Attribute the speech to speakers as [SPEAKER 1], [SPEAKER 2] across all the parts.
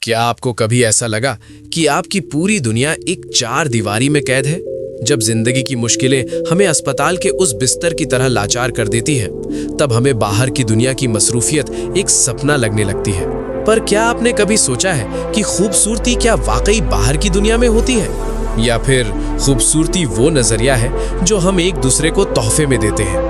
[SPEAKER 1] क्या आपको कभी ऐसा लगा कि आपकी पूरी दुनिया एक चार दीवारी में कैद है? जब जिंदगी की मुश्किलें हमें अस्पताल के उस बिस्तर की तरह लाचार कर देती हैं, तब हमें बाहर की दुनिया की मसरूफियत एक सपना लगने लगती है। पर क्या आपने कभी सोचा है कि खूबसूरती क्या वाकई बाहर की दुनिया में होती है, या फिर खूबसूरती वो नजरिया है जो हम एक दूसरे को तोहफे में देते हैं?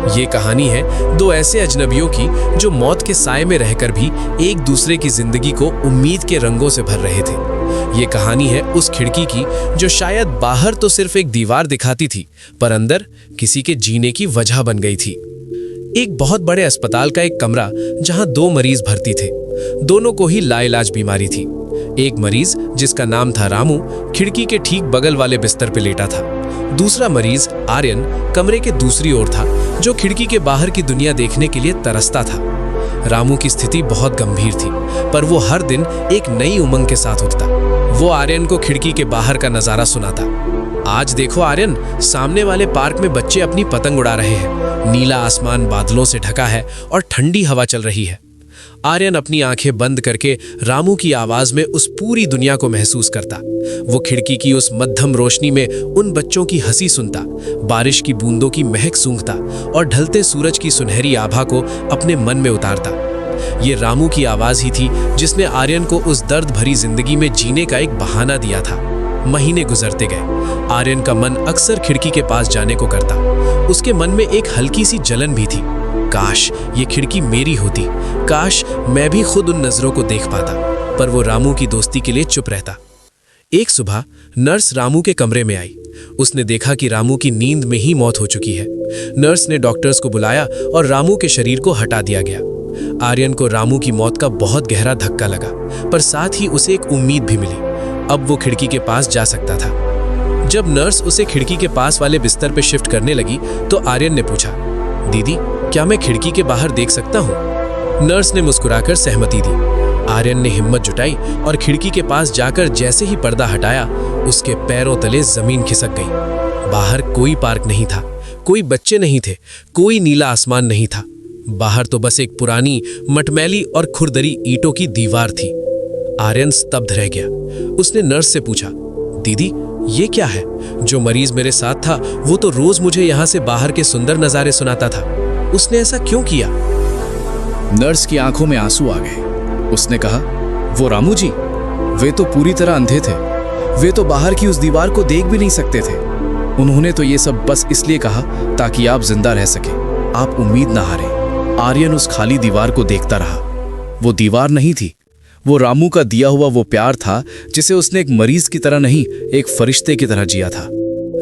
[SPEAKER 1] ये कहानी है दो ऐसे अजनबियों की जो मौत के साए में रहकर भी एक दूसरे की जिंदगी को उम्मीद के रंगों से भर रहे थे। ये कहानी है उस खिड़की की जो शायद बाहर तो सिर्फ एक दीवार दिखाती थी, पर अंदर किसी के जीने की वजह बन गई थी। एक बहुत बड़े अस्पताल का एक कमरा जहां दो मरीज भर्ती थे। दोनों को ही लाइलाज बीमारी थी। एक मरीज जिसका नाम था रामू खिड़की के ठीक बगल वाले बिस्तर पे लेटा था। दूसरा मरीज आर्यन कमरे के दूसरी ओर था, जो खिड़की के बाहर की दुनिया देखने के लिए तरसता था। रामू की स्थिति बहुत गंभीर थी, पर वो हर दिन एक नई उमंग के साथ उठता। वो आर्यन को खिड़की के बाहर का नजारा सुनाता। आज देखो आर्यन, सामने वाले पार्क में बच्चे अपनी पतंग उड़ा रहे हैं। नीला आसमान बादलों से ढका है और ठंडी हवा चल रही है। आर्यन अपनी आंखें बंद करके रामू की आवाज में उस पूरी दुनिया को महसूस करता। वो खिड़की की उस मध्यम रोशनी में उन बच्चों की हंसी सुनता, बारिश की बूंदों की महक सूंघता और ढलते सूरज की सुनहरी आभा को अपने मन में उतारता। ये रामू की आवाज ही थी जिसने आर्यन को उस दर्द भरी जिंदगी में जीने का एक बहाना दिया था। महीने गुजरते गए। आर्यन का मन अक्सर खिड़की के पास जाने को करता। उसके मन में एक हल्की सी जलन भी थी। काश ये खिड़की मेरी होती, काश मैं भी खुद उन नजरों को देख पाता। पर वो रामू की दोस्ती के लिए चुप रहता। एक सुबह नर्स रामू के कमरे में आई। उसने देखा कि रामू की नींद में ही मौत हो चुकी है। नर्स ने डॉक्टर्स को बुलाया और रामू के शरीर को हटा दिया गया। आर्यन को रामू की मौत का बहुत गहरा धक्का लगा, पर साथ ही उसे एक उम्मीद भी मिली। अब वो खिड़की के पास जा सकता था। जब नर्स उसे खिड़की के पास वाले बिस्तर पे शिफ्ट करने लगी तो आर्यन ने पूछा, दीदी क्या मैं खिड़की के बाहर देख सकता हूँ? नर्स ने मुस्कुराकर सहमति दी। आर्यन ने हिम्मत जुटाई और खिड़की के पास जाकर जैसे ही पर्दा हटाया, उसके पैरों तले जमीन खिसक गई। बाहर कोई पार्क नहीं था, कोई बच्चे नहीं थे, कोई नीला आसमान नहीं था। बाहर तो बस एक पुरानी मटमैली और खुरदरी ईंटों की दीवार थी। आर्यन स्तब्ध रह गया। उसने नर्स से पूछा, दीदी ये क्या है? जो मरीज मेरे साथ था वो तो रोज मुझे यहाँ से बाहर के सुंदर नजारे सुनाता था। उसने ऐसा क्यों किया?
[SPEAKER 2] नर्स की आंखों में आंसू आ गए। उसने कहा, वो रामू जी, वे तो पूरी तरह अंधे थे। वे तो बाहर की उस दीवार को देख भी नहीं सकते थे। उन्होंने तो ये सब बस इसलिए कहा ताकि आप जिंदा रह सके, आप उम्मीद ना हारें। आर्यन उस खाली दीवार को देखता रहा। वो दीवार नहीं थी, वो रामू का दिया हुआ वो प्यार था जिसे उसने एक मरीज की तरह नहीं, एक फरिश्ते की तरह जिया था।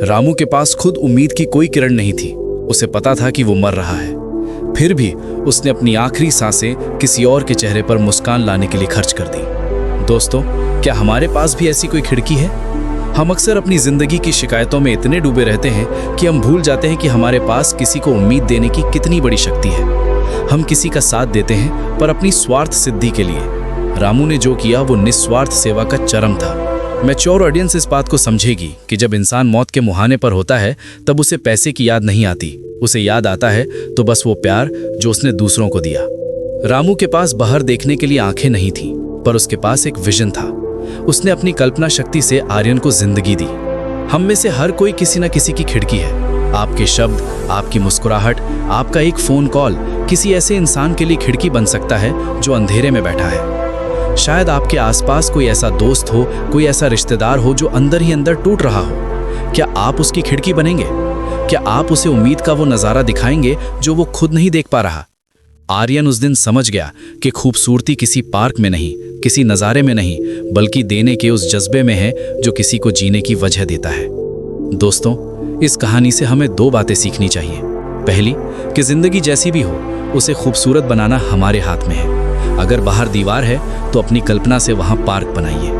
[SPEAKER 2] रामू के पास खुद उम्मीद की कोई किरण नहीं थी। उसे पता था कि वो मर रहा है, फिर भी उसने अपनी आखिरी सांसें किसी और के चेहरे पर मुस्कान लाने के लिए खर्च कर दी। दोस्तों, क्या हमारे पास भी ऐसी कोई खिड़की है? हम अक्सर अपनी जिंदगी की शिकायतों में इतने डूबे रहते हैं कि हम भूल जाते हैं कि हमारे पास किसी को उम्मीद देने की कितनी बड़ी शक्ति है। हम किसी का साथ देते हैं पर अपनी स्वार्थ सिद्धि के लिए। रामू ने जो किया वो निस्वार्थ सेवा का चरम था। मैच्योर ऑडियंस इस बात को समझेगी कि जब इंसान मौत के मुहाने पर होता है तब उसे पैसे की याद नहीं आती, उसे याद आता है तो बस वो प्यार जो उसने दूसरों को दिया। रामू के पास बाहर देखने के लिए आंखें नहीं थीं, पर उसके पास एक विजन था। उसने अपनी कल्पना शक्ति से आर्यन को जिंदगी दी। हम में से हर कोई किसी न किसी की खिड़की है। आपके शब्द, आपकी मुस्कुराहट, आपका एक फोन कॉल किसी ऐसे इंसान के लिए खिड़की बन सकता है जो अंधेरे में बैठा है। शायद आपके आसपास कोई ऐसा दोस्त हो, कोई ऐसा रिश्तेदार हो जो अंदर ही अंदर टूट रहा हो। क्या आप उसकी खिड़की बनेंगे? क्या आप उसे उम्मीद का वो नजारा दिखाएंगे जो वो खुद नहीं देख पा रहा? आर्यन उस दिन समझ गया कि खूबसूरती किसी पार्क में नहीं, किसी नज़ारे में नहीं, बल्कि देने के उस जज्बे में है जो किसी को जीने की वजह देता है। दोस्तों, इस कहानी से हमें दो बातें सीखनी चाहिए। पहली, कि जिंदगी जैसी भी हो उसे खूबसूरत बनाना हमारे हाथ में है। अगर बाहर दीवार है तो अपनी कल्पना से वहां पार्क बनाइए।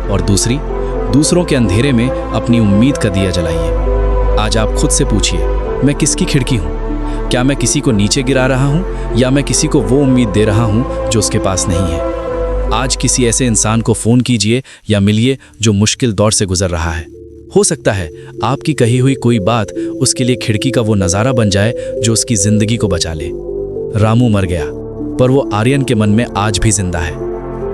[SPEAKER 2] और दूसरी, दूसरों के अंधेरे में अपनी उम्मीद का दिया जलाइए। आज आप खुद से पूछिए, मैं किसकी खिड़की हूँ? क्या मैं किसी को नीचे गिरा रहा हूँ या मैं किसी को वो उम्मीद दे रहा हूँ जो उसके पास नहीं है? आज किसी ऐसे इंसान को फोन कीजिए या मिलिए जो मुश्किल दौर से गुजर रहा है। हो सकता है आपकी कही हुई कोई बात उसके लिए खिड़की का वो नज़ारा बन जाए जो उसकी जिंदगी को बचा ले। रामू मर गया, पर वो आर्यन के मन में आज भी जिंदा है।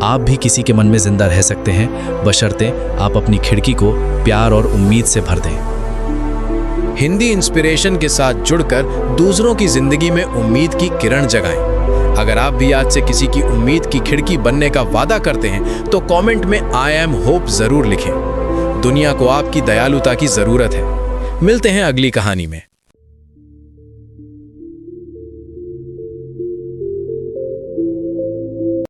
[SPEAKER 2] आप भी किसी के मन में जिंदा रह सकते हैं, बशर्ते आप अपनी खिड़की को प्यार और उम्मीद से भर दें।
[SPEAKER 1] हिंदी इंस्पिरेशन के साथ जुड़कर दूसरों की जिंदगी में उम्मीद की किरण जगाएं। अगर आप भी आज से किसी की उम्मीद की खिड़की बनने का वादा करते हैं तो कमेंट में आई एम होप जरूर लिखें। दुनिया को आपकी दयालुता की जरूरत है। मिलते हैं अगली कहानी में।